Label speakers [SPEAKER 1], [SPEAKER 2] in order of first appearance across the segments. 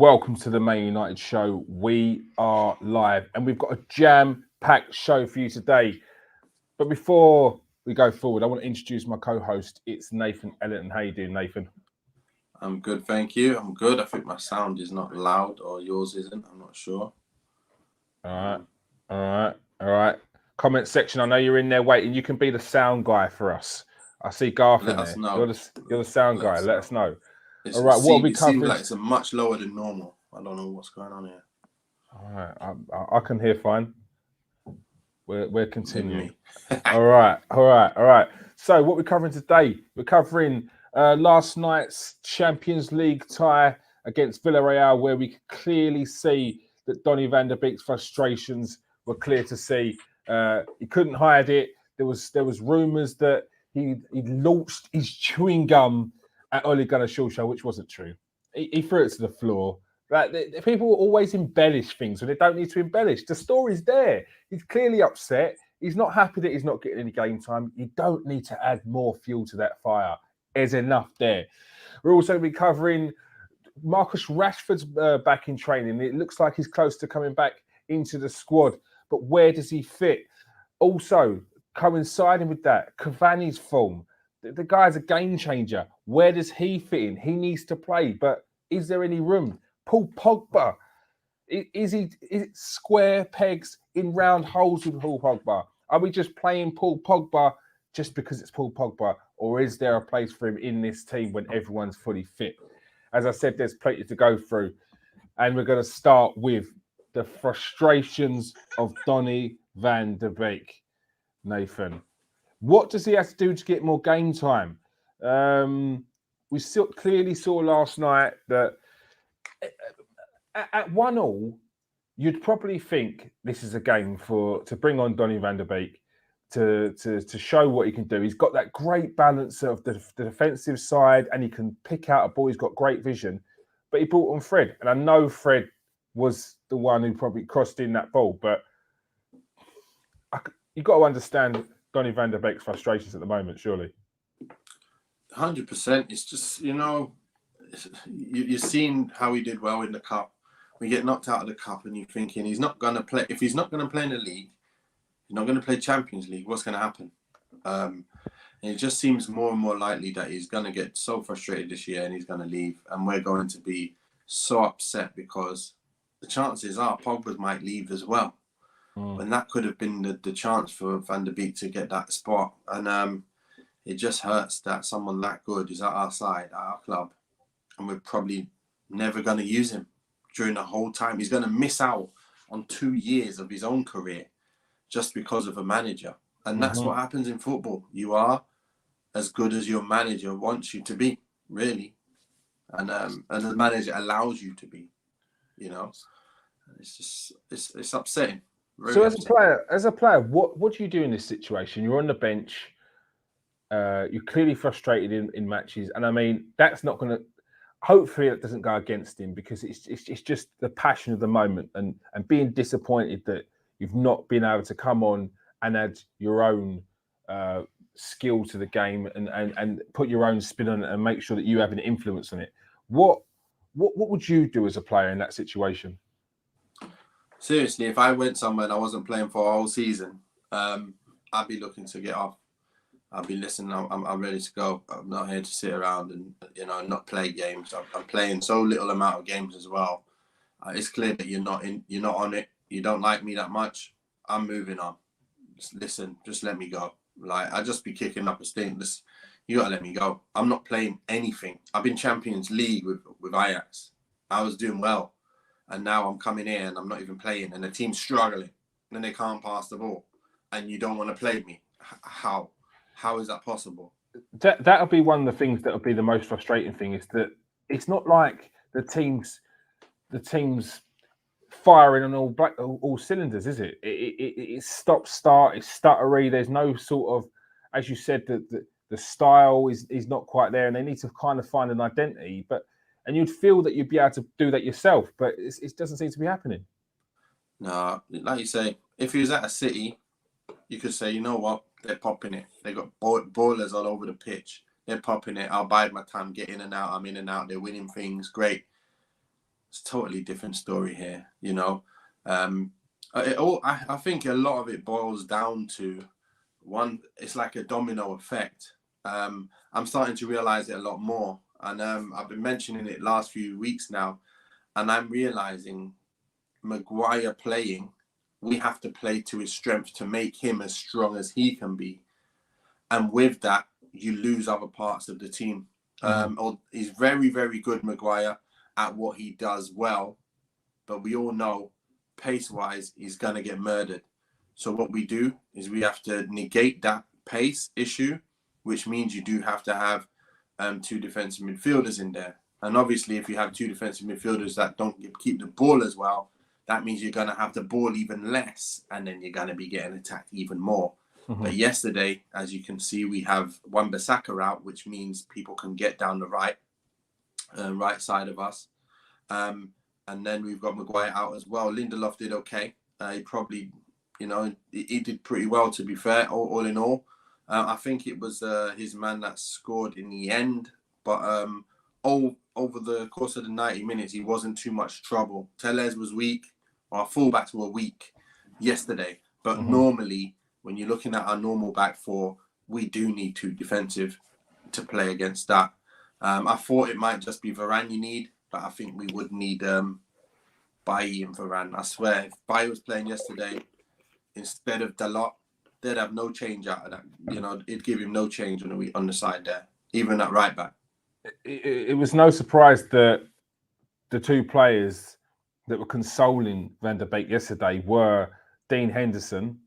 [SPEAKER 1] welcome to the Man United show. We are live and we've got a jam-packed show for you today. But before we go forward, I want to introduce my co-host. It's Nathan Ellington. How you doing, Nathan?
[SPEAKER 2] I'm good, thank you. I'm good. I think my sound is not loud or yours isn't. I'm not sure.
[SPEAKER 1] All right. Comment section. I know you're in there waiting. You can be the sound guy for us. I see Garth in there. You're the sound guy. Let us know. All right, what are we covering?
[SPEAKER 2] It seems like it's much lower than normal. I don't know what's going on here.
[SPEAKER 1] All right, I can hear fine. We're continuing. All right. So what we're covering today? We're covering last night's Champions League tie against Villarreal, where we could clearly see that Donny van der Beek's frustrations were clear to see. He couldn't hide it. There was rumours that he launched his chewing gum at Ole Gunnar Solskjaer, which wasn't true. He threw it to the floor. Like, people always embellish things when they don't need to embellish. The story's there. He's clearly upset. He's not happy that he's not getting any game time. You don't need to add more fuel to that fire. There's enough there. We're also going to be covering Marcus Rashford's back in training. It looks like he's close to coming back into the squad. But where does he fit? Also, coinciding with that, Cavani's form. The guy's a game changer. Where does he fit in? He needs to play, but is there any room? Paul Pogba, is it square pegs in round holes with Paul Pogba? Are we just playing Paul Pogba just because it's Paul Pogba, or is there a place for him in this team when everyone's fully fit? As I said, there's plenty to go through, and we're going to start with the frustrations of Donny van der Beek. Nathan, what does he have to do to get more game time? We clearly saw last night that at 1-1, you'd probably think this is a game to bring on Donny van der Beek to show what he can do. He's got that great balance of the defensive side, and he can pick out a ball. He's got great vision. But he brought on Fred, and I know Fred was the one who probably crossed in that ball. But you've got to understand Donny van der Beek's frustrations at the moment, surely.
[SPEAKER 2] 100%. It's just, you've seen how he did well in the cup. We get knocked out of the cup and you're thinking he's not going to play. If he's not going to play in the league, he's not going to play Champions League. What's going to happen? And it just seems more and more likely that he's going to get so frustrated this year and he's going to leave. And we're going to be so upset because the chances are Pogba might leave as well. And that could have been the chance for Van der Beek to get that spot. And it just hurts that someone that good is at our side, at our club. And we're probably never going to use him during the whole time. He's going to miss out on 2 years of his own career just because of a manager. And that's what happens in football. You are as good as your manager wants you to be, really. And the manager allows you to be, It's just, it's upsetting. Really
[SPEAKER 1] so
[SPEAKER 2] upsetting.
[SPEAKER 1] as a player, what do you do in this situation? You're on the bench. You're clearly frustrated in matches. And I mean, that's not going to... Hopefully it doesn't go against him because it's just the passion of the moment and being disappointed that you've not been able to come on and add your own skill to the game and put your own spin on it and make sure that you have an influence on it. What would you do as a player in that situation?
[SPEAKER 2] Seriously, if I went somewhere and I wasn't playing for a whole season, I'd be looking to get off. I'll be listening. I'm ready to go. I'm not here to sit around and not play games. I'm playing so little amount of games as well. It's clear that you're not on it. You don't like me that much. I'm moving on. Just listen. Just let me go. Like, I just be kicking up a stink. You gotta let me go. I'm not playing anything. I've been Champions League with Ajax. I was doing well, and now I'm coming here and I'm not even playing, and the team's struggling, and they can't pass the ball, and you don't want to play me. How? How is that possible?
[SPEAKER 1] That'll be one of the things that'll be the most frustrating thing is that it's not like the team's firing on all cylinders, is it? It's stop start, it's stuttery. There's no sort of, as you said, the style is not quite there, and they need to kind of find an identity. And you'd feel that you'd be able to do that yourself, but it doesn't seem to be happening.
[SPEAKER 2] No, like you say, if he was at a City, you could say, you know what? They're popping it. They got ballers all over the pitch. They're popping it. I'll bide my time, get in and out. I'm in and out. They're winning things. Great. It's a totally different story here, you know. I think a lot of it boils down to one. It's like a domino effect. I'm starting to realize it a lot more, and I've been mentioning it last few weeks now, and I'm realizing Maguire playing, we have to play to his strength to make him as strong as he can be, and with that, you lose other parts of the team. Or he's very, very good, Maguire, at what he does well, but we all know pace-wise, he's going to get murdered. So what we do is we have to negate that pace issue, which means you do have to have two defensive midfielders in there. And obviously, if you have two defensive midfielders that don't keep the ball as well, that means you're going to have the ball even less, and then you're going to be getting attacked even more. But yesterday, as you can see, we have Wan-Bissaka out, which means people can get down the right side of us. And then we've got Maguire out as well. Lindelof did okay. He probably, he did pretty well, to be fair, all in all. I think it was his man that scored in the end. But over the course of the 90 minutes, he wasn't too much trouble. Tellez was weak. Our fullbacks were weak yesterday. But normally, when you're looking at our normal back four, we do need two defensive to play against that. I thought it might just be Varane you need, but I think we would need Bailly and Varane. I swear, if Bailly was playing yesterday instead of Dalot, they'd have no change out of that. It'd give him no change on the side there, even at right back.
[SPEAKER 1] It was no surprise that the two players that were consoling Van der Beek yesterday were Dean Henderson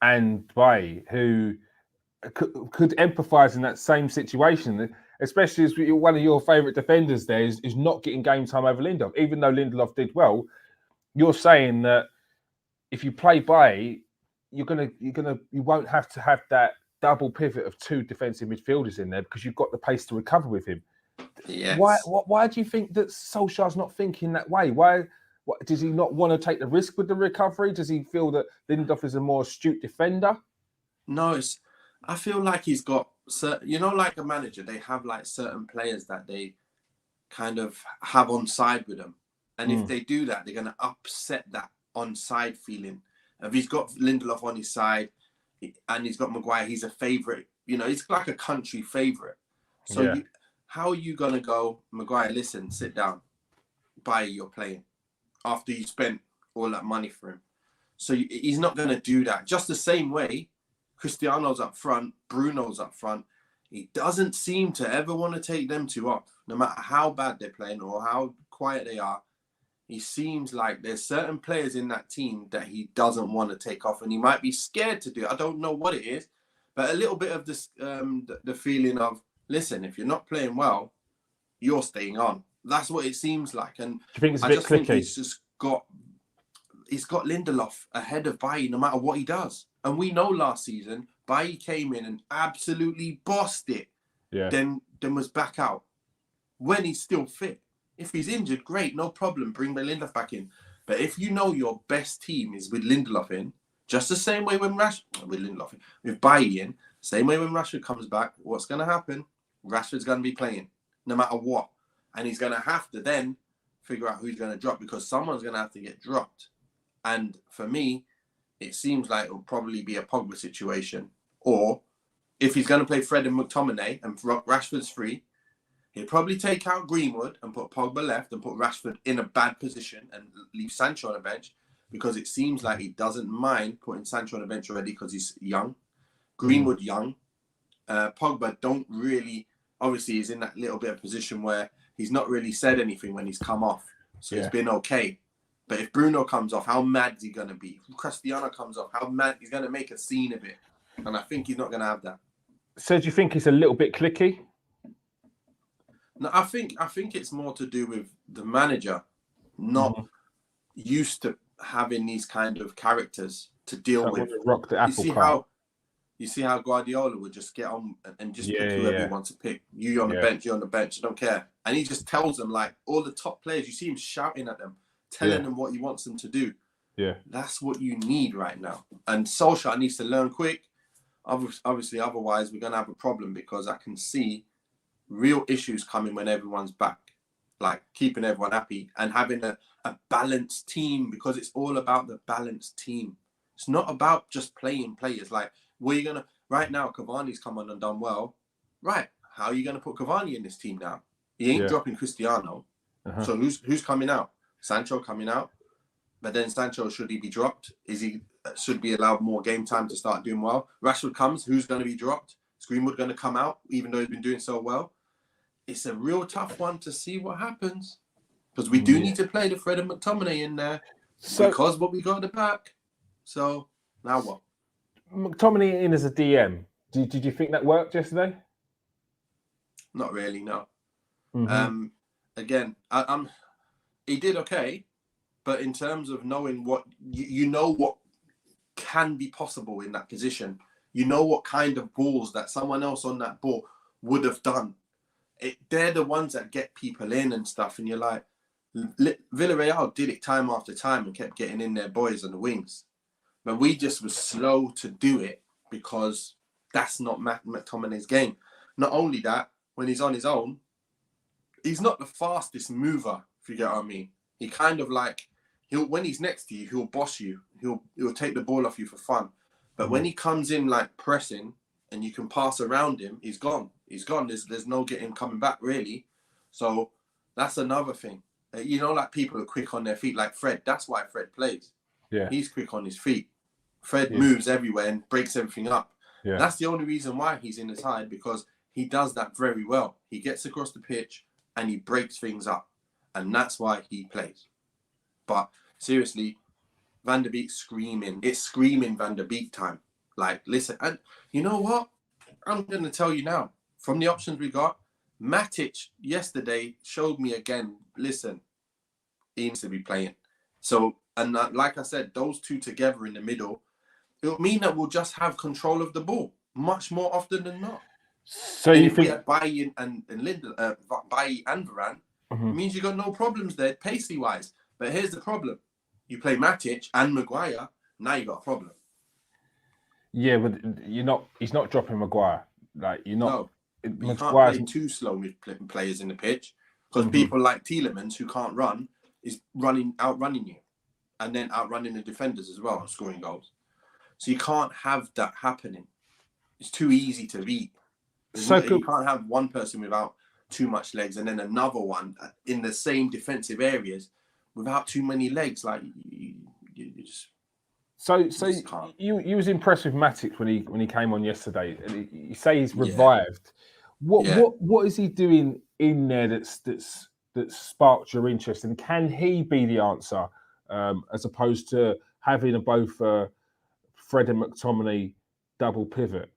[SPEAKER 1] and Bailly, who could empathise in that same situation, especially as one of your favourite defenders there is not getting game time over Lindelof. Even though Lindelof did well, you're saying that if you play Bailly, you won't have to have that double pivot of two defensive midfielders in there because you've got the pace to recover with him.
[SPEAKER 2] Yes.
[SPEAKER 1] Why do you think that Solskjaer's not thinking that way? Why does he not want to take the risk with the recovery? Does he feel that Lindelof is a more astute defender?
[SPEAKER 2] No, I feel like he's got certain, like a manager, they have like certain players that they kind of have on side with them. And if they do that, they're going to upset that on side feeling. If he's got Lindelof on his side and he's got Maguire, he's a favourite. He's like a country favourite. So how are you going to go, Maguire, listen, sit down, Bailly, you're playing after you spent all that money for him? So he's not going to do that. Just the same way Cristiano's up front, Bruno's up front. He doesn't seem to ever want to take them two off, no matter how bad they're playing or how quiet they are. He seems like there's certain players in that team that he doesn't want to take off, and he might be scared to do it. I don't know what it is, but a little bit of this, the feeling of, listen, if you're not playing well, you're staying on. That's what it seems like. And
[SPEAKER 1] do you think it's a bit cliquey?
[SPEAKER 2] Think he's got Lindelof ahead of Bailly no matter what he does. And we know last season, Bailly came in and absolutely bossed it.
[SPEAKER 1] Yeah.
[SPEAKER 2] Then was back out when he's still fit. If he's injured, great, no problem. Bring Lindelof back in. But if you know your best team is with Lindelof in, just the same way when with Bailly in, same way when Rashford comes back, what's going to happen? Rashford's going to be playing no matter what. And he's going to have to then figure out who's going to drop because someone's going to have to get dropped. And for me, it seems like it'll probably be a Pogba situation. Or if he's going to play Fred and McTominay and Rashford's free, he'll probably take out Greenwood and put Pogba left and put Rashford in a bad position and leave Sancho on the bench because it seems like he doesn't mind putting Sancho on the bench already because he's young. Greenwood young. Pogba don't really, obviously he's in that little bit of position where he's not really said anything when he's come off. So it's been okay. But if Bruno comes off, how mad is he going to be? If Cristiano comes off, how mad? He's going to make a scene of it. And I think he's not going to have that.
[SPEAKER 1] So do you think it's a little bit cliquey?
[SPEAKER 2] No, I think it's more to do with the manager not used to having these kind of characters to deal with.
[SPEAKER 1] Rock the apple cart.
[SPEAKER 2] You see how Guardiola would just get on and just pick whoever he wants to pick. You on the bench, you're on the bench, I don't care. And he just tells them, like, all the top players, you see him shouting at them, telling them what he wants them to do.
[SPEAKER 1] Yeah.
[SPEAKER 2] That's what you need right now. And Solskjaer needs to learn quick. Obviously, otherwise, we're going to have a problem because I can see real issues coming when everyone's back. like keeping everyone happy and having a balanced team, because it's all about the balanced team. It's not about just playing players. Like, where you gonna right now? Cavani's come on and done well. Right, how are you gonna put Cavani in this team now? He ain't dropping Cristiano. So who's coming out? Sancho coming out, but then Sancho, should he be dropped? Should be allowed more game time to start doing well? Rashford comes, who's going to be dropped? Is Greenwood going to come out, even though he's been doing so well? It's a real tough one to see what happens, because we do need to play the Fred and McTominay in there, because what we got at the back. So now what?
[SPEAKER 1] McTominay in as a DM. Did you think that worked yesterday?
[SPEAKER 2] Not really, no.
[SPEAKER 1] Mm-hmm.
[SPEAKER 2] Again, he did okay, but in terms of knowing what you know what can be possible in that position, you know what kind of balls that someone else on that ball would have done. They're the ones that get people in and stuff, and you're like, Villarreal did it time after time and kept getting in their boys on the wings, but we just was slow to do it because that's not McTominay's game. Not only that, when he's on his own, he's not the fastest mover, if you get what I mean. He kind of like, when he's next to you, he'll boss you. He'll take the ball off you for fun. But when he comes in like pressing and you can pass around him, he's gone. He's gone. There's no getting coming back, really. So that's another thing. You know, like, people are quick on their feet, like Fred. That's why Fred plays. Yeah. He's quick on his feet. Fred moves everywhere and breaks everything up. Yeah. That's the only reason why he's in the side, because he does that very well. He gets across the pitch and he breaks things up. And that's why he plays. But seriously, Van der Beek screaming. It's screaming Van der Beek time. Like, listen, and you know what? I'm going to tell you now, from the options we got, Matic yesterday showed me again, listen, he needs to be playing. So, and like I said, those two together in the middle, it'll mean that we'll just have control of the ball much more often than not. So and you think we had Bailly and Bailly and Varane, it means you got no problems there, pacey wise. But here's the problem: you play Matic and Maguire, now you got a problem. Yeah, but he's not dropping Maguire. Like, you're not. No, you can't play too slow with players in the pitch, because people like Tielemans, who can't run, is outrunning you, and then outrunning the defenders as well, scoring goals. So you can't have that happening. It's too easy to beat. You can't have one person without too much legs and then another one in the same defensive areas without too many legs. Like, you just. So you was impressed with Matic when he came on yesterday, and you say he's revived. What is he doing in there that sparked your interest, and can he be the answer, as opposed to having both Fred and McTominay double pivot?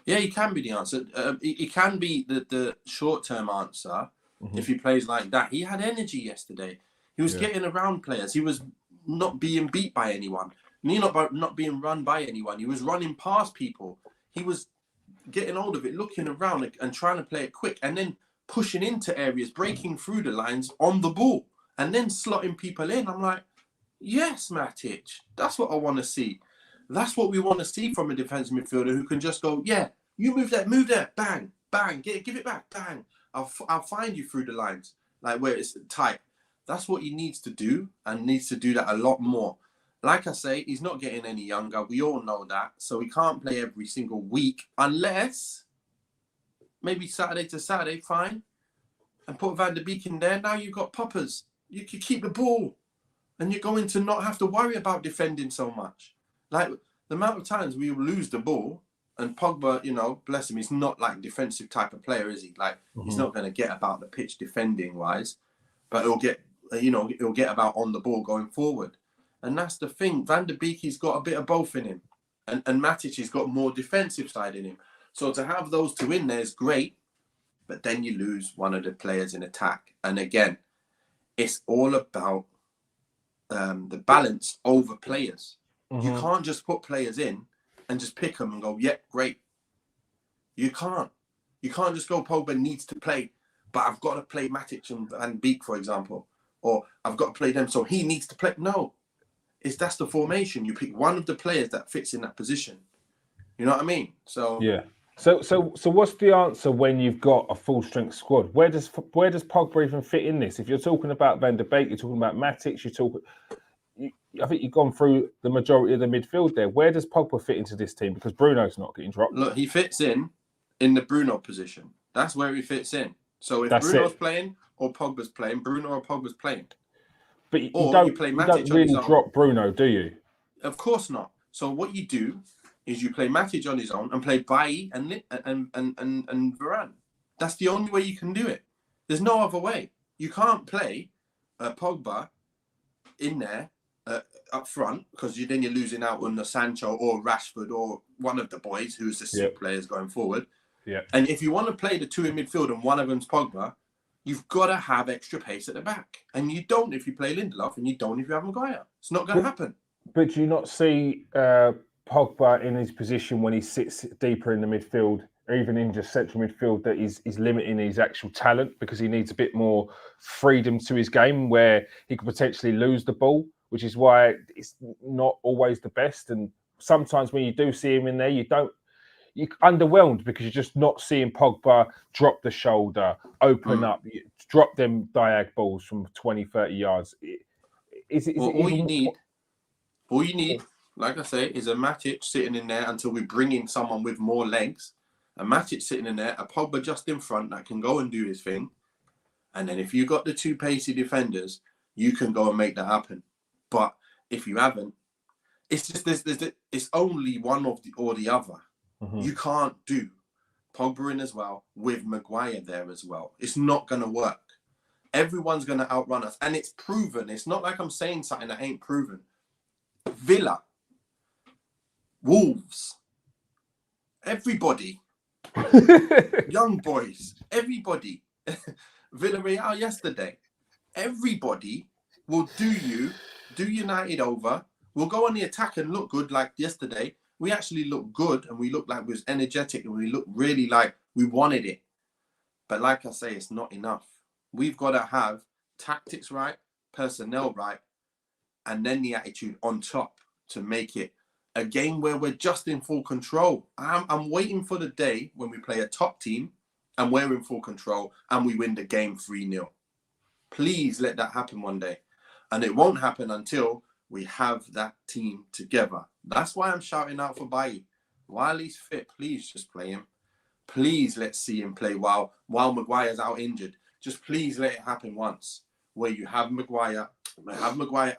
[SPEAKER 2] Yeah, he can be the answer. He can be the short-term answer if he plays like that. He had energy yesterday. He was getting around players. He was not being beat by anyone. Not being run by anyone. He was running past people. He was getting hold of it, looking around and trying to play it quick, and then pushing into areas, breaking through the lines on the ball, and then slotting people in. I'm like, yes, Matic, that's what I want to see. That's what we want to see from a defensive midfielder who can just go, yeah, you move there, bang, bang, give it back, bang. I'll find you through the lines, like where it's tight. That's what he needs to do, and needs to do that a lot more. Like I say, he's not getting any younger. We all know that. So he can't play every single week unless maybe Saturday to Saturday, fine. And put Van der Beek in there. Now you've got poppers. You can keep the ball. And you're going to not have to worry about defending so much. Like, the amount of times we lose the ball, and Pogba, bless him, he's not like defensive type of player, is he? Like, he's not going to get about the pitch defending wise, but he'll get about on the ball going forward. And that's the thing. Van der Beek, he's got a bit of both in him. And Matic, he's got more defensive side in him. So to have those two in there is great, but then you lose one of the players in attack. And again, it's all about the balance over players. You can't just put players in and just pick them and go, yeah, great. You can't. You can't just go, Pogba needs to play, but I've got to play Matic and Beek, for example. Or I've got to play them, so he needs to play. No. That's the formation. You pick one of the players that fits in that position. You know what I mean? So
[SPEAKER 1] So what's the answer when you've got a full strength squad? Where does Pogba even fit in this? If you're talking about Van der Beek, you're talking about Matic, I think you've gone through the majority of the midfield there. Where does Pogba fit into this team? Because Bruno's not getting dropped.
[SPEAKER 2] Look, he fits in the Bruno position. That's where he fits in. So if Bruno's playing or Pogba's playing, Bruno or Pogba's playing.
[SPEAKER 1] But you don't really drop Bruno, do you?
[SPEAKER 2] Of course not. So what you do is you play Matic on his own and play Bailly and Varane. That's the only way you can do it. There's no other way. You can't play Pogba in there up front, because then you're losing out on the Sancho or Rashford or one of the boys who's the super players going forward.
[SPEAKER 1] Yeah.
[SPEAKER 2] And if you want to play the two in midfield and one of them's Pogba, you've got to have extra pace at the back. And you don't if you play Lindelof, and you don't if you have Maguire. It's not going to happen.
[SPEAKER 1] But do you not see Pogba in his position when he sits deeper in the midfield, or even in just central midfield, that he's limiting his actual talent because he needs a bit more freedom to his game where he could potentially lose the ball, which is why it's not always the best. And sometimes when you do see him in there, you're underwhelmed because you're just not seeing Pogba drop the shoulder, open up, drop them diag balls from 20, 30 yards.
[SPEAKER 2] All you need, like I say, is a Matic sitting in there until we bring in someone with more legs. A Matic sitting in there, a Pogba just in front that can go and do his thing. And then if you've got the two pacey defenders, you can go and make that happen. But if you haven't, it's just it's only one of the or the other. Mm-hmm. You can't do Pogba in as well with Maguire there as well. It's not going to work. Everyone's going to outrun us. And it's proven. It's not like I'm saying something that ain't proven. Villa, Wolves, everybody, young boys, everybody, Villarreal yesterday, everybody will do United over. We'll go on the attack and look good like yesterday. We actually looked good and we looked like we was energetic and we looked really like we wanted it. But like I say, it's not enough. We've got to have tactics right, personnel right, and then the attitude on top to make it a game where we're just in full control. I'm waiting for the day when we play a top team and we're in full control and we win the game 3-0. Please let that happen one day. And it won't happen until we have that team together. That's why I'm shouting out for Bailly. While he's fit, please just play him. Please let's see him play while Maguire's out injured. Just please let it happen once where you have Maguire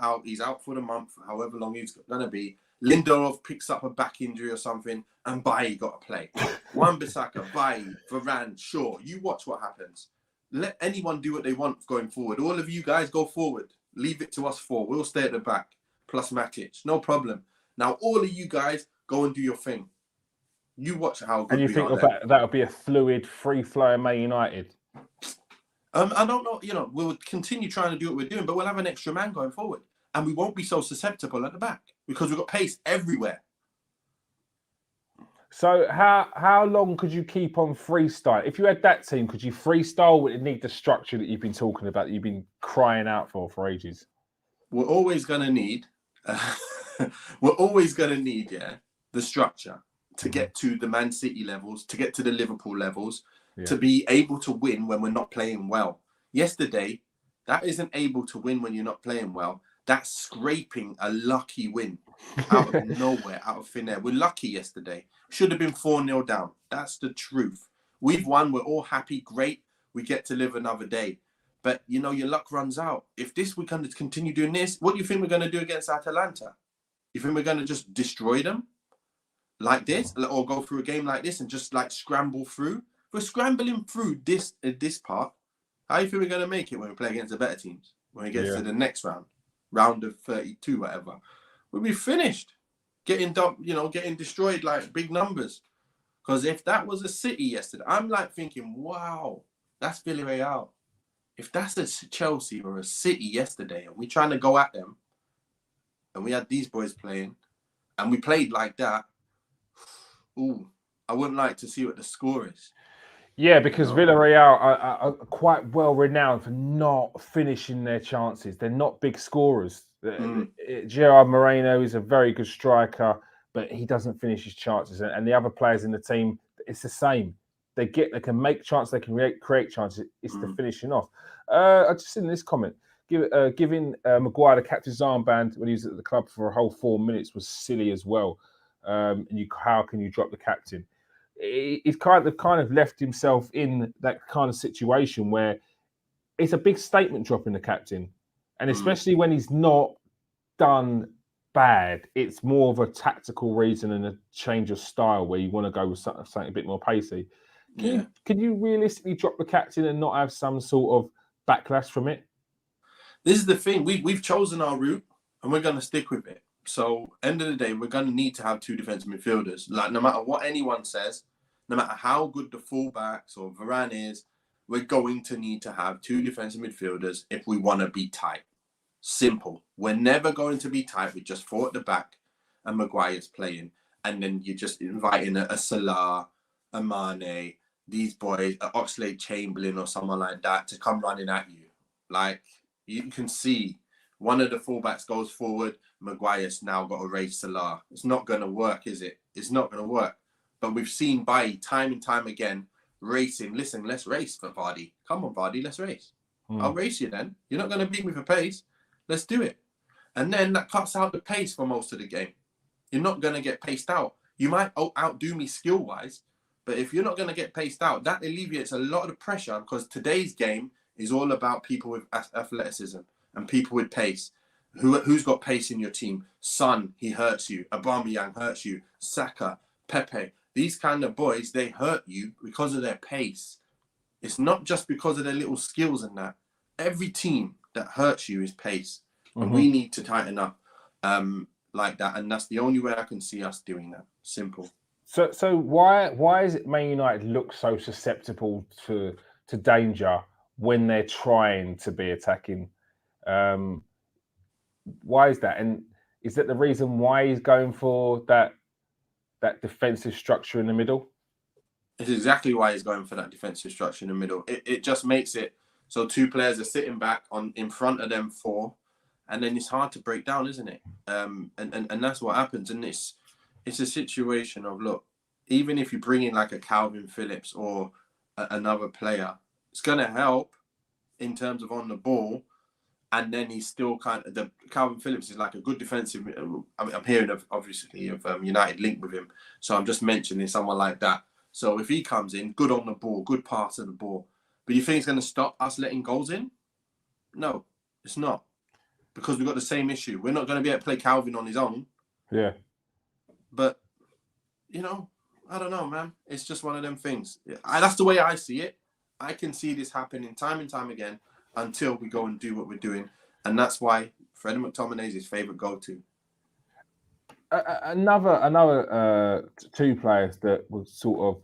[SPEAKER 2] out. He's out for the month, however long he's going to be. Lindelof picks up a back injury or something, and Bailly got to play. Wan-Bissaka, Bailly, Varane, Shaw. You watch what happens. Let anyone do what they want going forward. All of you guys go forward. Leave it to us four. We'll stay at the back. Plus Matic. No problem. Now, all of you guys go and do your thing. You watch how good we are.
[SPEAKER 1] And you think that'll be a fluid, free-flowing Man United?
[SPEAKER 2] I don't know. We'll continue trying to do what we're doing, but we'll have an extra man going forward. And we won't be so susceptible at the back because we've got pace everywhere.
[SPEAKER 1] So how long could you keep on freestyle? If you had that team, could you freestyle? Would it need the structure that you've been talking about, that you've been crying out for ages?
[SPEAKER 2] We're always going to need, the structure to get to the Man City levels, to get to the Liverpool levels, to be able to win when we're not playing well. Yesterday, that isn't able to win when you're not playing well. That's scraping a lucky win out of nowhere, out of thin air. We're lucky yesterday. Should have been 4-0 down. That's the truth. We've won. We're all happy. Great. We get to live another day. But, your luck runs out. If we can continue doing this, what do you think we're going to do against Atalanta? You think we're going to just destroy them like this, or go through a game like this and just scramble through? If we're scrambling through this part, how do you think we're going to make it when we play against the better teams? When we get to the next round of 32, whatever, we'll be finished. Getting destroyed like big numbers. Because if that was a City yesterday, I'm thinking, wow, that's Villarreal. If that's a Chelsea or a City yesterday, and we're trying to go at them, and we had these boys playing, and we played like that, I wouldn't like to see what the score is.
[SPEAKER 1] Yeah, because Villarreal are quite well renowned for not finishing their chances. They're not big scorers. Gerard Moreno is a very good striker, but he doesn't finish his chances. And the other players in the team, it's the same. They can make chances, they can create chances. It's the finishing off. I just seen this comment. Giving Maguire the captain's armband when he was at the club for a whole 4 minutes was silly as well. And how can you drop the captain? He's kind of left himself in that kind of situation where it's a big statement dropping the captain, and especially when he's not done bad, it's more of a tactical reason and a change of style where you want to go with something a bit more pacey. Can you realistically drop the captain and not have some sort of backlash from it?
[SPEAKER 2] This is the thing. We've chosen our route and we're going to stick with it. So, end of the day, we're going to need to have 2 defensive midfielders. Like, no matter what anyone says, no matter how good the fullbacks or Varane is, we're going to need to have 2 defensive midfielders if we want to be tight. Simple. We're never going to be tight with just 4 at the back and Maguire's playing. And then you're just inviting a Salah, a Mane, these boys, an Oxlade-Chamberlain or someone like that to come running at you. Like, you can see one of the fullbacks goes forward, Maguire's now got to race Salah. It's not going to work, is it? It's not going to work. But we've seen Bailly time and time again racing. Listen, let's race for Vardy. Come on, Vardy, let's race. I'll race you then. You're not going to beat me for pace. Let's do it. And then that cuts out the pace for most of the game. You're not going to get paced out. You might outdo me skill-wise, but if you're not going to get paced out, that alleviates a lot of the pressure because today's game is all about people with athleticism and people with pace. Who's got pace in your team? Son, he hurts you. Aubameyang hurts you. Saka, Pepe. These kind of boys, they hurt you because of their pace. It's not just because of their little skills and that. Every team that hurts you is pace. And we need to tighten up like that. And that's the only way I can see us doing that. Simple.
[SPEAKER 1] So why is it Man United look so susceptible to danger when they're trying to be attacking? Why is that? And is that the reason why he's going for that defensive structure in the middle?
[SPEAKER 2] It's exactly why he's going for that defensive structure in the middle. It just makes it so 2 players are sitting back in front of them 4, and then it's hard to break down, isn't it? And that's what happens. And it's a situation of, look, even if you bring in like a Calvin Phillips or another player, it's going to help in terms of on the ball. And then he's still the Calvin Phillips is like a good defensive. I'm hearing obviously of United linked with him. So I'm just mentioning someone like that. So if he comes in, good on the ball, good pass of the ball. But you think it's going to stop us letting goals in? No, it's not. Because we've got the same issue. We're not going to be able to play Calvin on his own.
[SPEAKER 1] Yeah.
[SPEAKER 2] But, I don't know, man. It's just one of them things. That's the way I see it. I can see this happening time and time again until we go and do what we're doing. And that's why Freddie McTominay is his favourite go-to.
[SPEAKER 1] Another 2 players that were sort of,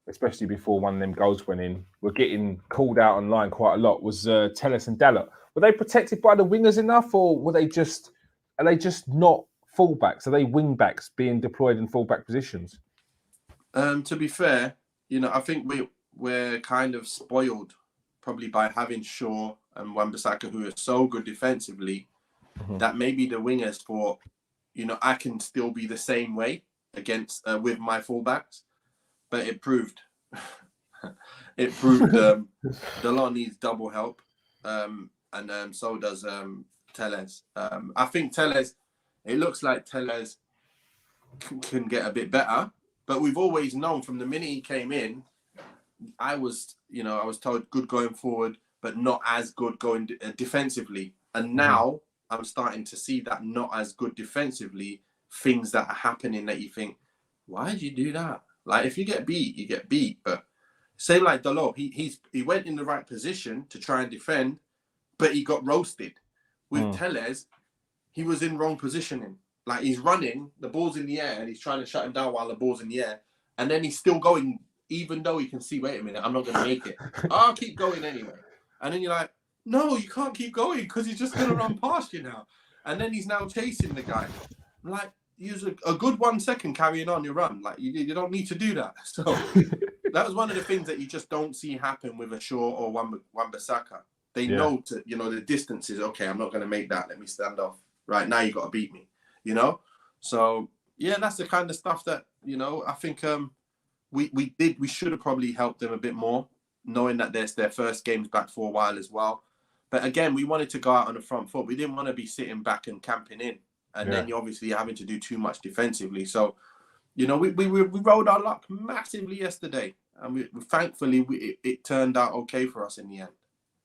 [SPEAKER 1] especially before one of them goals went in, were getting called out online quite a lot was Telles and Dalot. Were they protected by the wingers enough, or are they just not fullbacks? Are they wing backs being deployed in fullback positions?
[SPEAKER 2] To be fair, I think we're kind of spoiled probably by having Shaw and Wan-Bissaka, who are so good defensively, that maybe the wingers thought, I can still be the same way against with my fullbacks. But it proved Delon needs double help, and so does Telles. I think Telles. It looks like Telles can get a bit better, but we've always known from the minute he came in. I was told good going forward, but not as good going defensively. And now I'm starting to see that not as good defensively. Things that are happening that you think, why did you do that? Like, if you get beat, you get beat. But say like Dalot, he went in the right position to try and defend, but he got roasted. With Telles, he was in wrong positioning. Like, he's running, the ball's in the air, and he's trying to shut him down while the ball's in the air. And then he's still going, even though he can see, wait a minute, I'm not going to make it. I'll keep going anyway. And then you're like, no, you can't keep going because he's just going to run past you now. And then he's now chasing the guy. I'm like, use a good 1 second carrying on your run. Like, you don't need to do that. So that was one of the things that you just don't see happen with a Shaw or Wan-Bissaka. They know the distance is, okay, I'm not going to make that. Let me stand off. Right, now you got to beat me, So, yeah, that's the kind of stuff that, I think we should have probably helped them a bit more, knowing that there's their first games back for a while as well. But again, we wanted to go out on the front foot. We didn't want to be sitting back and camping in, and then you're obviously having to do too much defensively. So, you know, we rolled our luck massively yesterday, and thankfully it turned out okay for us in the end.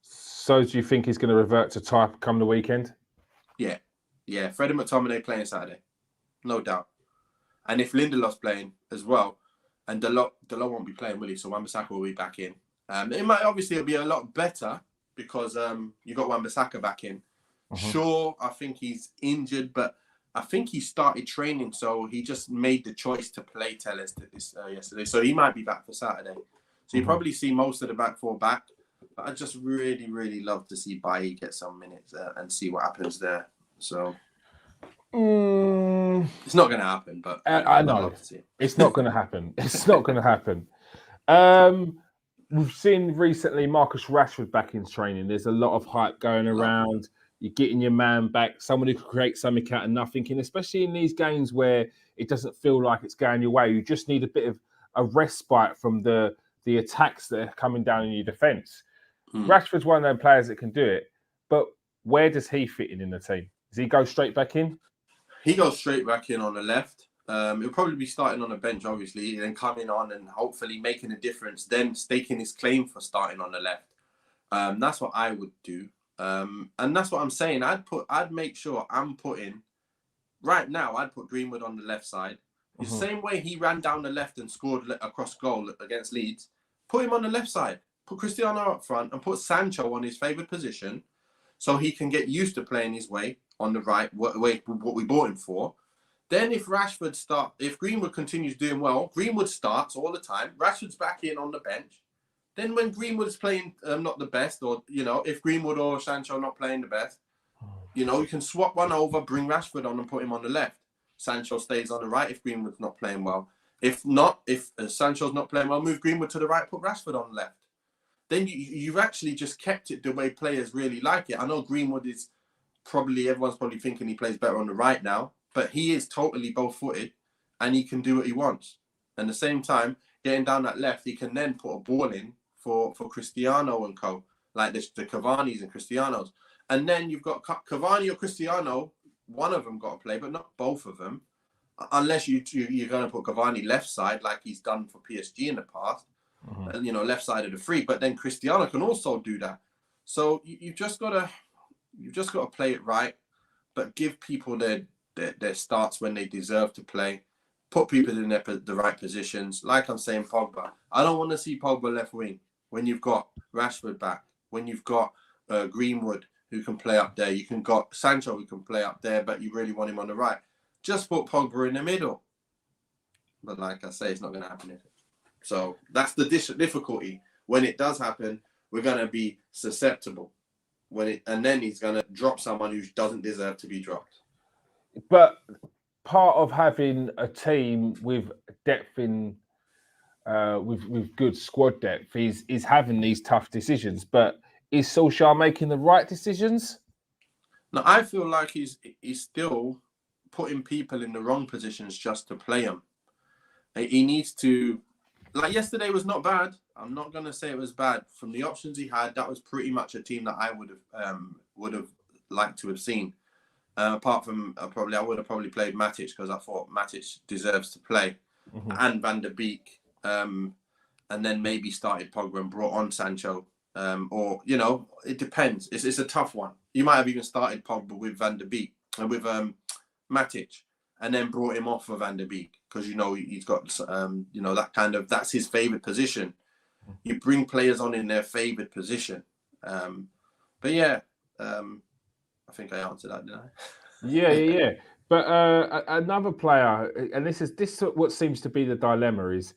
[SPEAKER 1] So do you think he's going to revert to type come the weekend?
[SPEAKER 2] Yeah. Freddie McTominay playing Saturday, no doubt. And if Lindelof's playing as well, and Dalot won't be playing, will he? So Wan-Bissaka will be back in. It might obviously be a lot better because you got Wan-Bissaka back in. Sure, I think he's injured, but I think he started training, so he just made the choice to play Telles yesterday. So he might be back for Saturday. So you probably see most of the back four back. But I just really, really love to see Bailly get some minutes and see what happens there. So it's not going to happen, but
[SPEAKER 1] I know
[SPEAKER 2] love to see it.
[SPEAKER 1] It's not going to happen. It's not going to happen. We've seen recently Marcus Rashford back in training. There's a lot of hype going around. You're getting your man back, someone who can create something out of nothing. And especially in these games where it doesn't feel like it's going your way, you just need a bit of a respite from the attacks that are coming down in your defence. Rashford's one of those players that can do it, but where does he fit in the team? Does he go straight back in?
[SPEAKER 2] He goes straight back in on the left. He'll probably be starting on the bench, obviously, then coming on and hopefully making a difference, then staking his claim for starting on the left. That's what I would do. And that's what I'm saying. I'd make sure I'm putting, right now, I'd put Greenwood on the left side. The same way he ran down the left and scored across goal against Leeds, put him on the left side. Put Cristiano up front and put Sancho on his favoured position so he can get used to playing his way on the right, what we bought him for. Then if Greenwood continues doing well, Greenwood starts all the time, Rashford's back in on the bench. Then when Greenwood's playing not the best, or, you know, if Greenwood or Sancho not playing the best, you know, you can swap one over, bring Rashford on and put him on the left. Sancho stays on the right if Greenwood's not playing well. If Sancho's not playing well, move Greenwood to the right, put Rashford on the left. Then you've actually just kept it the way players really like it. I know Greenwood is everyone's probably thinking he plays better on the right now, but he is totally both-footed and he can do what he wants. And at the same time, getting down that left, he can then put a ball in for Cristiano and co, like the Cavanis and Cristianos. And then you've got Cavani or Cristiano, one of them got to play, but not both of them, unless you're going to put Cavani left side like he's done for PSG in the past. You know, left side of the free, but then Cristiano can also do that. So you've just got to play it right, but give people their starts when they deserve to play. Put people in the right positions. Like I'm saying, Pogba. I don't want to see Pogba left wing when you've got Rashford back, when you've got Greenwood who can play up there. You can got Sancho who can play up there, but you really want him on the right. Just put Pogba in the middle. But like I say, it's not going to happen, is it? So that's the difficulty. When it does happen, we're going to be susceptible. And then he's going to drop someone who doesn't deserve to be dropped.
[SPEAKER 1] But part of having a team with depth in, with good squad depth is having these tough decisions. But is Solskjaer making the right decisions?
[SPEAKER 2] No, I feel like he's still putting people in the wrong positions just to play them. He needs to. Like yesterday was not bad. I'm not gonna say it was bad. From the options he had, that was pretty much a team that I would have liked to have seen. Apart from I would have probably played Matic because I thought Matic deserves to play, and Van der Beek, and then maybe started Pogba and brought on Sancho. Or you know, it depends. It's a tough one. You might have even started Pogba with Van der Beek and with Matic, and then brought him off for Van der Beek because you know he's got you know that's his favoured position. You bring players on in their favoured position. But yeah, I think I answered that, didn't I?
[SPEAKER 1] Yeah. But another player, and this is what seems to be the dilemma is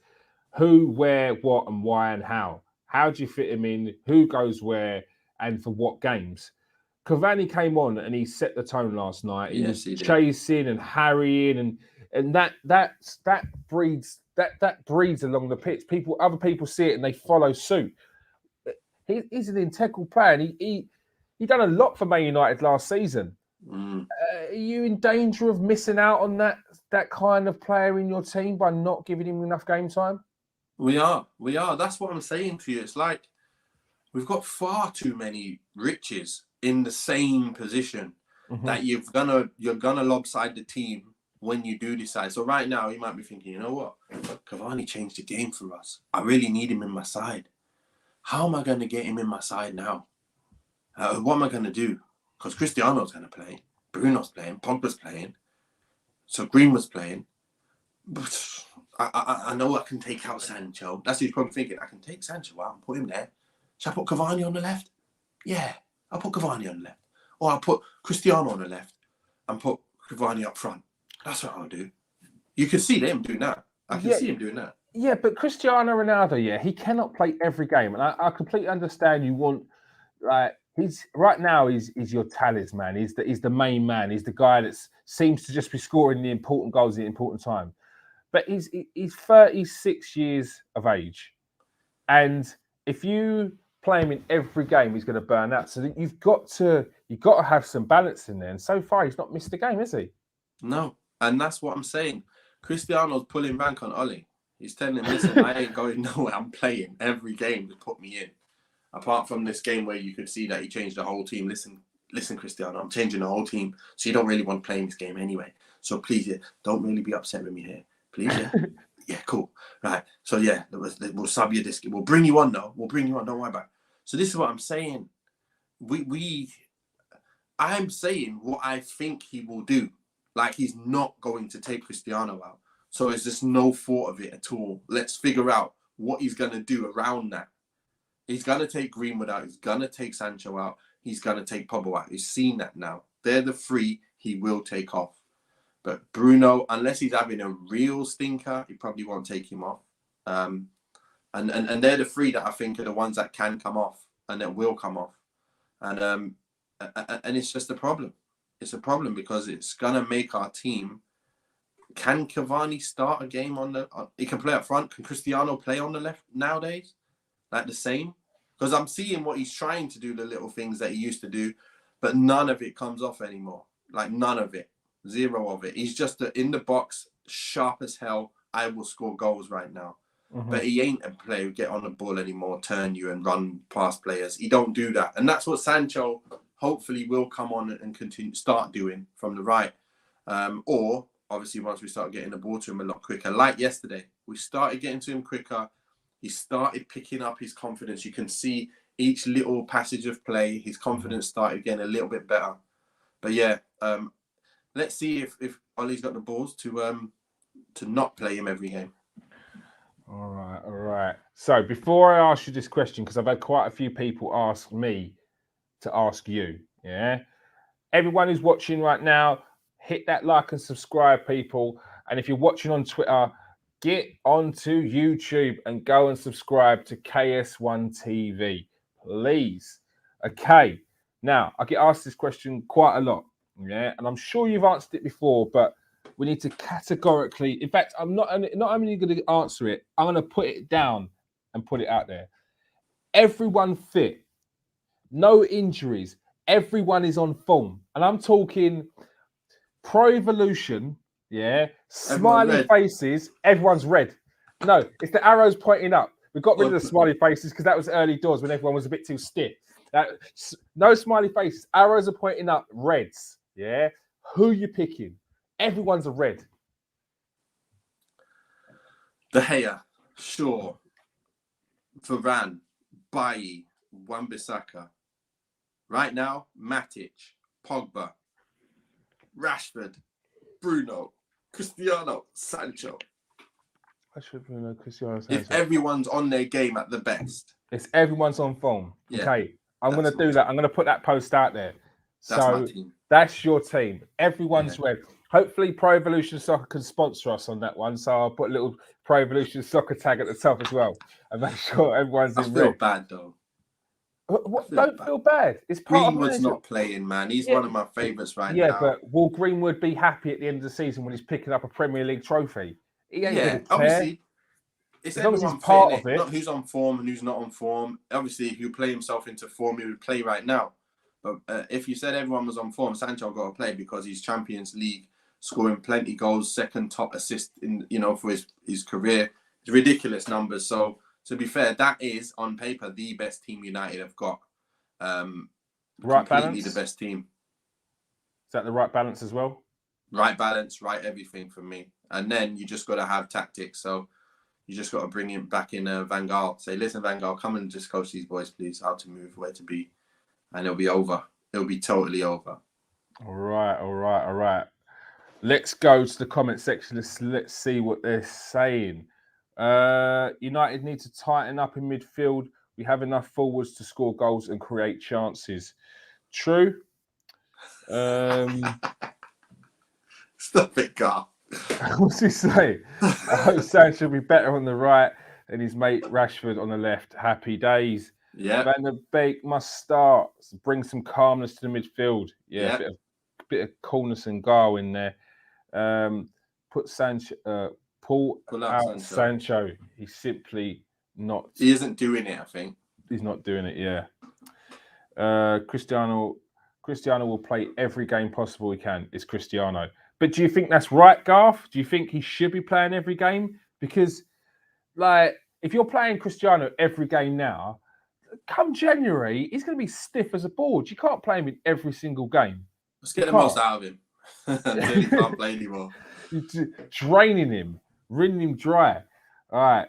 [SPEAKER 1] who, where, what, and why, and how. How do you fit him in? Who goes where, and for what games? Cavani came on and he set the tone last night. He was chasing and harrying, and that breeds along the pitch. Other people see it and they follow suit. He's an integral player, and he done a lot for Man United last season. Are you in danger of missing out on that kind of player in your team by not giving him enough game time?
[SPEAKER 2] We are. That's what I'm saying to you. It's like we've got far too many riches in the same position that you're gonna lopside the team when you do decide. So right now you might be thinking, you know what, Cavani changed the game for us. I really need him in my side. How am I going to get him in my side now? What am I going to do? Because Cristiano's going to play, Bruno's playing, Pogba's playing, so Green was playing. But I know I can take out Sancho. That's what he's probably thinking. I can take Sancho out and put him there. Shall I put Cavani on the left? Yeah, I'll put Cavani on the left. Or I'll put Cristiano on the left and put Cavani up front. That's what I'll do. You can see them doing that. I can see him doing that.
[SPEAKER 1] Yeah, but Cristiano Ronaldo, he cannot play every game. And I completely understand you want, like, he's right now he's your talisman. He's the main man. He's the guy that seems to just be scoring the important goals at the important time. But he's 36 years of age. And if you play him in every game, he's going to burn out. So you've got to have some balance in there. And so far, he's not missed a game, has he?
[SPEAKER 2] No, and that's what I'm saying. Cristiano's pulling rank on Ollie. He's telling him, listen, I ain't going nowhere. I'm playing every game to put me in. Apart from this game where you could see that he changed the whole team. Listen, Cristiano, I'm changing the whole team. So you don't really want to play in this game anyway. So please, don't really be upset with me here. Please, yeah? Yeah, cool. Right. So yeah, we'll sub you this. We'll bring you on though. We'll bring you on. Don't worry about it. So this is what I'm saying. I'm saying what I think he will do. Like, he's not going to take Cristiano out. So there's just no thought of it at all. Let's figure out what he's going to do around that. He's going to take Greenwood out. He's going to take Sancho out. He's going to take Pogba out. He's seen that now. They're the three he will take off. But Bruno, unless he's having a real stinker, he probably won't take him off. And they're the three that I think are the ones that can come off and that will come off. And it's just a problem. It's a problem because it's gonna make our team. Can Cavani start a game on the? He can play up front. Can Cristiano play on the left nowadays? Like the same? Because I'm seeing what he's trying to do, the little things that he used to do, but none of it comes off anymore. Like none of it, zero of it. He's just in the box, sharp as hell. I will score goals right now. But he ain't a player who get on the ball anymore, turn you and run past players. He don't do that. And that's what Sancho hopefully will come on and start doing from the right. Or obviously once we start getting the ball to him a lot quicker. Like yesterday, we started getting to him quicker. He started picking up his confidence. You can see each little passage of play, his confidence started getting a little bit better. But yeah, let's see if Ollie's got the balls to not play him every game.
[SPEAKER 1] All right. So before I ask you this question, because I've had quite a few people ask me to ask you, yeah? Everyone who's watching right now, hit that like and subscribe, people. And if you're watching on Twitter, get onto YouTube and go and subscribe to KS1 TV, please. Okay. Now, I get asked this question quite a lot, yeah? And I'm sure you've answered it before, but we need to categorically, in fact, I'm not only going to answer it, I'm going to put it down and put it out there. Everyone fit, no injuries, everyone is on form. And I'm talking Pro Evolution, yeah, smiley faces, everyone's red. No, it's the arrows pointing up. We got rid of the smiley faces because that was early doors when everyone was a bit too stiff. No smiley faces, arrows are pointing up, reds, yeah. Who you picking? Everyone's a red.
[SPEAKER 2] De Gea, Shaw, Varane, Bailly, Wan-Bissaka. Right now, Matic, Pogba, Rashford, Bruno, Cristiano, Sancho.
[SPEAKER 1] Rashford, Bruno, Cristiano, Sancho.
[SPEAKER 2] If everyone's on their game at the best.
[SPEAKER 1] It's everyone's on form. Yeah, okay, I'm going to do that. I'm going to put that post out there.
[SPEAKER 2] That's my team.
[SPEAKER 1] That's your team. Everyone's red. Hopefully, Pro Evolution Soccer can sponsor us on that one. So I'll put a little Pro Evolution Soccer tag at the top as well, and make sure everyone's in red.
[SPEAKER 2] I feel bad though.
[SPEAKER 1] Don't feel bad. It's part
[SPEAKER 2] Greenwood's not playing, man. He's one of my favourites right now.
[SPEAKER 1] Yeah, but will Greenwood be happy at the end of the season when he's picking up a Premier League trophy?
[SPEAKER 2] He ain't obviously. It's everyone part of it. Not who's on form and who's not on form. Obviously, if you play himself into form, he would play right now. But if you said everyone was on form, Sancho got to play because he's Champions League, scoring plenty goals, second top assist in for his career. ridiculous numbers. So to be fair, that is on paper the best team United have got.
[SPEAKER 1] Right
[SPEAKER 2] Completely
[SPEAKER 1] balance?
[SPEAKER 2] the best team.
[SPEAKER 1] Is that the right balance as well?
[SPEAKER 2] Right balance, right everything for me. And then you just got to have tactics. So you just got to bring him back in Van Gaal. Say, listen, Van Gaal, come and just coach these boys, please. How to move, where to be. And it'll be over. It'll be totally over.
[SPEAKER 1] All right. Let's go to the comment section. Let's see what they're saying. United need to tighten up in midfield. We have enough forwards to score goals and create chances. True.
[SPEAKER 2] Stop it, Carl.
[SPEAKER 1] What's he say? I hope Sancho will be better on the right and his mate Rashford on the left. Happy days.
[SPEAKER 2] Yeah.
[SPEAKER 1] Van der Beek must start. Bring some calmness to the midfield. Yeah, bit of coolness and guile in there. Put Sancho, pull out Sancho. He's simply not.
[SPEAKER 2] He isn't doing it, I think.
[SPEAKER 1] He's not doing it, yeah. Cristiano will play every game possible he can. It's Cristiano. But do you think that's right, Garth? Do you think he should be playing every game? Because, like, if you're playing Cristiano every game now, come January, he's going to be stiff as a board. You can't play him in every single game.
[SPEAKER 2] Let's get the most out of him. Until he can't play anymore.
[SPEAKER 1] Draining him, wringing him dry. All right.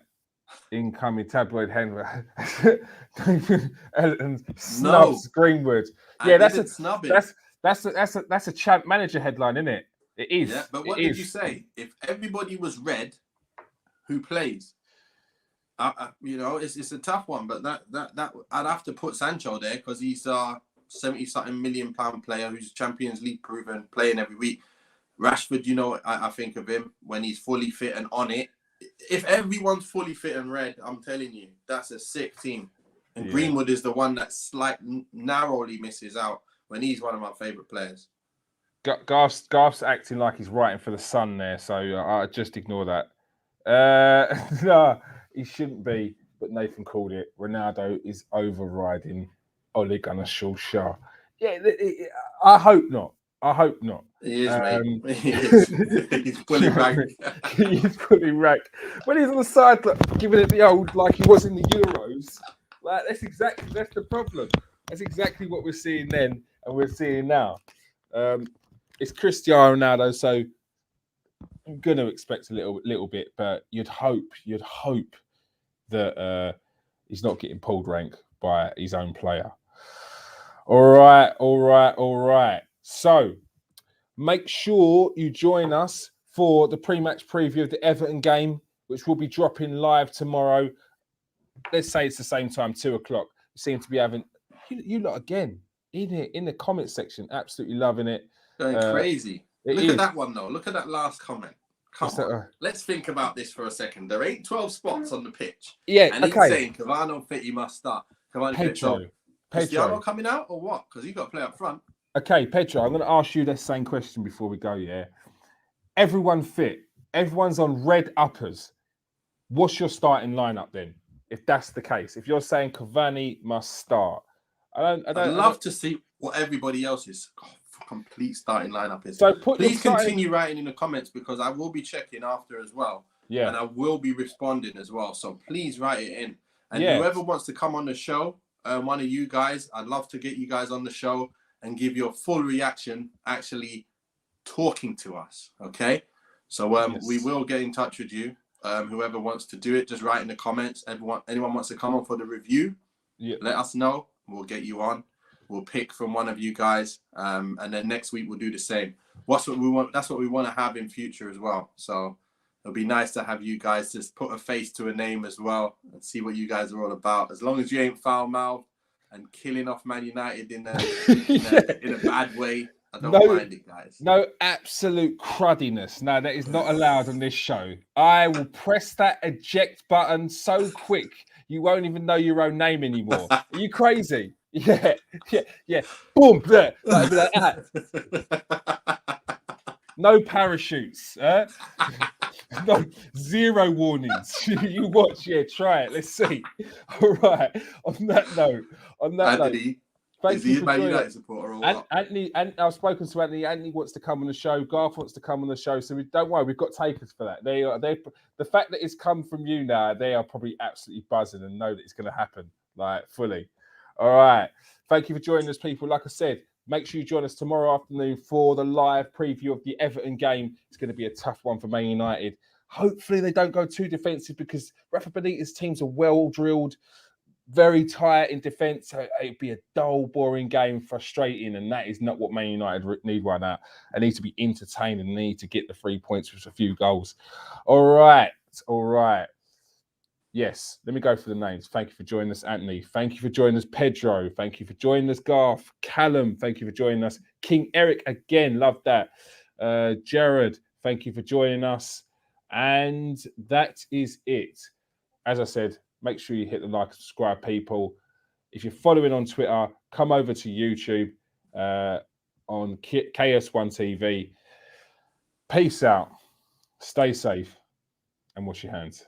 [SPEAKER 1] Incoming tabloid Henry. Elton snubs Greenwood. Yeah, that's a champ manager headline, isn't it? It is.
[SPEAKER 2] Yeah, but what did you say? If everybody was red, who plays? It's a tough one, but that I'd have to put Sancho there because he's a 70-something million pound player who's Champions League proven, playing every week. Rashford, I think of him when he's fully fit and on it. If everyone's fully fit and red, I'm telling you, that's a sick team. And Greenwood is the one that narrowly misses out when he's one of my favourite players.
[SPEAKER 1] Garth's acting like he's writing for the Sun there, so I just ignore that. No, he shouldn't be, but Nathan called it. Ronaldo is overriding Ole Gunnar Solskjaer. Yeah, I hope not.
[SPEAKER 2] He is, mate. He is. He's fully ranked.
[SPEAKER 1] He's fully ranked. When he's on the side, giving it the old like he was in the Euros, like that's the problem. That's exactly what we're seeing then, and we're seeing now. It's Cristiano Ronaldo, so I'm going to expect a little bit, but you'd hope that he's not getting pulled rank by his own player. All right. So make sure you join us for the pre-match preview of the Everton game, which will be dropping live tomorrow. Let's say it's the same time, 2:00. You seem to be having you lot again in the comment section, absolutely loving it.
[SPEAKER 2] Going crazy. Look at that one though. Look at that last comment. Come on. Let's think about this for a second. There ain't 12 spots on the pitch.
[SPEAKER 1] Yeah,
[SPEAKER 2] and he's saying Cavani fit, he must start. Cavani fit. So Cristiano coming out or what? Because he's got to play up front.
[SPEAKER 1] Okay, Pedro, I'm going to ask you that same question before we go, yeah? Everyone fit. Everyone's on red uppers. What's your starting lineup then? If that's the case. If you're saying Cavani must start. I'd
[SPEAKER 2] love to see what everybody else's complete starting lineup is.
[SPEAKER 1] So
[SPEAKER 2] please continue writing in the comments because I will be checking after as well.
[SPEAKER 1] Yeah.
[SPEAKER 2] And I will be responding as well. So please write it in. And whoever wants to come on the show, one of you guys, I'd love to get you guys on the show and give your full reaction actually talking to us. Okay? So we will get in touch with you. Whoever wants to do it, just write in the comments. Anyone wants to come on for the review, let us know. We'll get you on. We'll pick from one of you guys. And then next week we'll do the same. That's what we want to have in future as well. So it'll be nice to have you guys just put a face to a name as well and see what you guys are all about. As long as you ain't foul-mouthed and killing off Man United in a bad way, I don't mind it, guys.
[SPEAKER 1] No absolute cruddiness. No, that is not allowed on this show. I will press that eject button so quick you won't even know your own name anymore. Are you crazy? Yeah. Boom, there. Like that. No parachutes. No, zero warnings. You watch, try it. Let's see. All right. On that note,
[SPEAKER 2] Is he a Man United supporter or what?
[SPEAKER 1] Anthony, I've spoken to Anthony. Anthony wants to come on the show. Garth wants to come on the show. So don't worry, we've got takers for that. The fact that it's come from you now, they are probably absolutely buzzing and know that it's going to happen, like fully. All right. Thank you for joining us, people. Like I said, make sure you join us tomorrow afternoon for the live preview of the Everton game. It's going to be a tough one for Man United. Hopefully they don't go too defensive because Rafa Benitez teams are well drilled, very tight in defence. So it'd be a dull, boring game, frustrating, and that is not what Man United need right now. They need to be entertained and need to get the 3 points with a few goals. All right. Yes, let me go for the names. Thank you for joining us, Anthony. Thank you for joining us, Pedro. Thank you for joining us, Garth. Callum, thank you for joining us. King Eric, again, love that. Jared, thank you for joining us. And that is it. As I said, make sure you hit the like and subscribe, people. If you're following on Twitter, come over to YouTube on KS1 TV. Peace out. Stay safe and wash your hands.